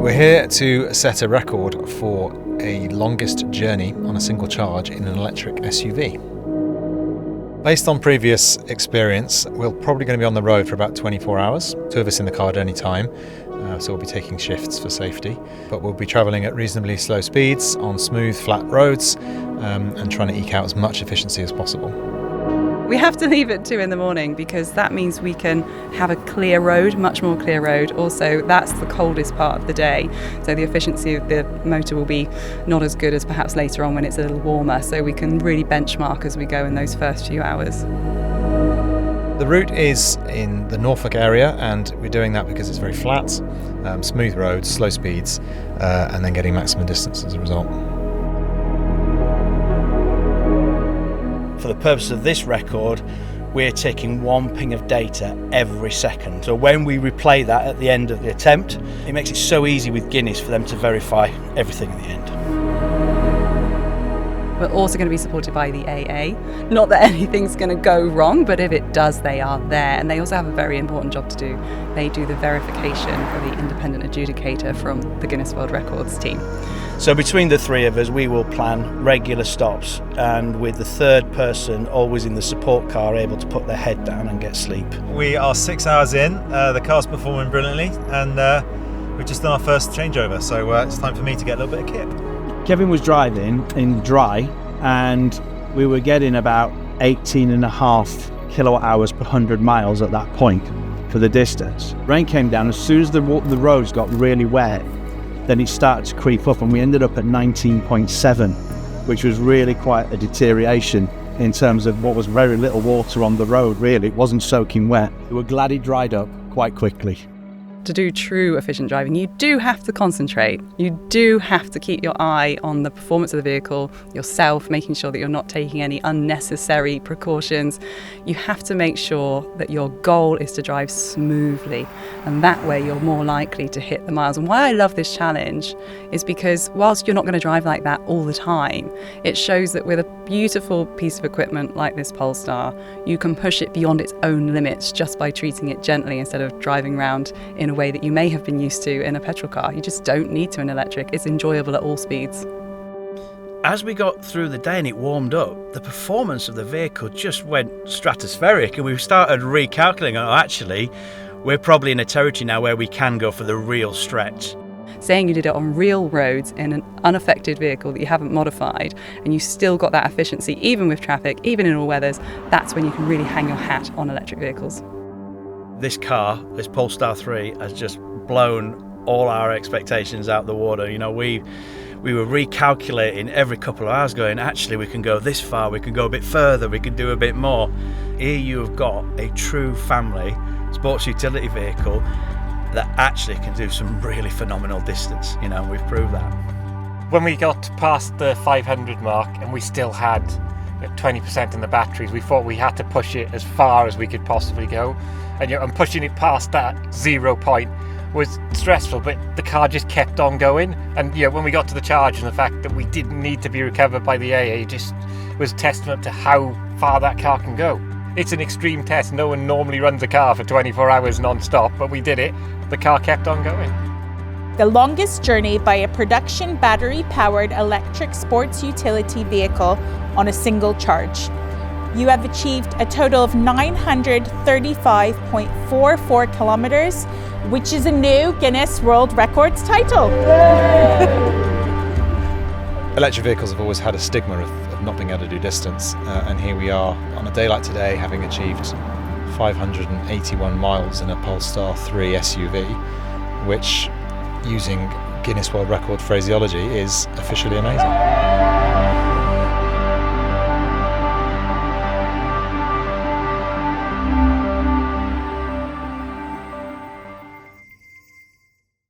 We're here to set a record for a longest journey on a single charge in an electric SUV. Based on previous experience, we're probably going to be on the road for about 24 hours, 2 of us in the car at any time, so we'll be taking shifts for safety. But we'll be travelling at reasonably slow speeds on smooth, flat roads and trying to eke out as much efficiency as possible. We have to leave at 2 in the morning because that means we can have a clear road, much more clear road. Also, that's the coldest part of the day, so the efficiency of the motor will be not as good as perhaps later on when it's a little warmer, so we can really benchmark as we go in those first few hours. The route is in the Norfolk area, and we're doing that because it's very flat, smooth roads, slow speeds, and then getting maximum distance as a result. For the purpose of this record, we're taking 1 ping of data every second. So when we replay that at the end of the attempt, it makes it so easy with Guinness for them to verify everything at the end. We're also going to be supported by the AA. Not that anything's going to go wrong, but if it does, they are there. And they also have a very important job to do. They do the verification for the independent adjudicator from the Guinness World Records team. So between the 3 of us, we will plan regular stops, and with the 3rd person always in the support car able to put their head down and get sleep. We are 6 hours in, the car's performing brilliantly, and we've just done our first changeover, so it's time for me to get a little bit of kip. Kevin was driving in dry, and we were getting about 18.5 kilowatt hours per 100 miles at that point for the distance. Rain came down. As soon as the roads got really wet, then it started to creep up, and we ended up at 19.7, which was really quite a deterioration in terms of what was very little water on the road, really. It wasn't soaking wet. We were glad it dried up quite quickly. To do true efficient driving, you do have to concentrate. You do have to keep your eye on the performance of the vehicle, yourself, making sure that you're not taking any unnecessary precautions. You have to make sure that your goal is to drive smoothly, and that way you're more likely to hit the miles. And why I love this challenge is because whilst you're not going to drive like that all the time, it shows that with a beautiful piece of equipment like this Polestar, you can push it beyond its own limits just by treating it gently instead of driving around in a way that you may have been used to in a petrol car. You just don't need to in electric. It's enjoyable at all speeds. As we got through the day and it warmed up, the performance of the vehicle just went stratospheric, and we started recalculating, actually, we're probably in a territory now where we can go for the real stretch. Saying you did it on real roads in an unaffected vehicle that you haven't modified, and you still got that efficiency even with traffic, even in all weathers, that's when you can really hang your hat on electric vehicles. This car, this Polestar 3, has just blown all our expectations out the water. You know, we were recalculating every couple of hours, going, actually, we can go this far, we can go a bit further, we can do a bit more. Here you have got a true family sports utility vehicle that actually can do some really phenomenal distance, you know, and we've proved that. When we got past the 500 mark and we still had 20% in the batteries, we thought we had to push it as far as we could possibly go. And pushing it past that 0 point was stressful, but the car just kept on going. And when we got to the charge, and the fact that we didn't need to be recovered by the AA just was testament to how far that car can go. It's an extreme test. No one normally runs a car for 24 hours non-stop, but we did it. The car kept on going. The longest journey by a production battery-powered electric sports utility vehicle on a single charge. You have achieved a total of 935.44 kilometers, which is a new Guinness World Records title. Electric vehicles have always had a stigma of not being able to do distance, and here we are on a day like today, having achieved 581 miles in a Polestar 3 SUV, which, using Guinness World Record phraseology, is officially amazing.